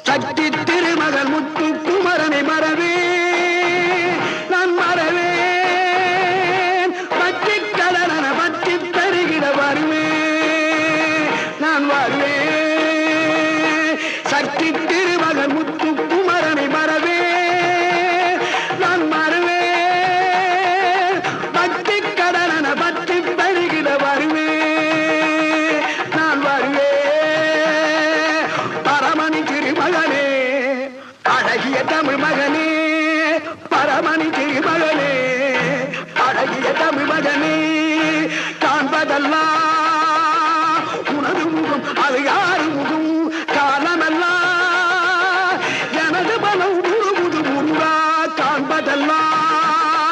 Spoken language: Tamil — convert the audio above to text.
சக்தி திருமகள் முத்து குமரனை மறவே நான் மறவேன் பற்றி கடலன பற்றி தருகிட வருவேன் நான் வருவேன் சக்தி திருமகள் முத்து குமரனை மறவே நான் மறவேன் பற்றி கடலன பற்றி தருகிட வருவேன் நான் வருவேன் பரமணி திருமகனே அழகிய தமிழ் மகனே பரமணி திருமகனே அழகிய தமிழ் மகனே காண்பதெல்லாம்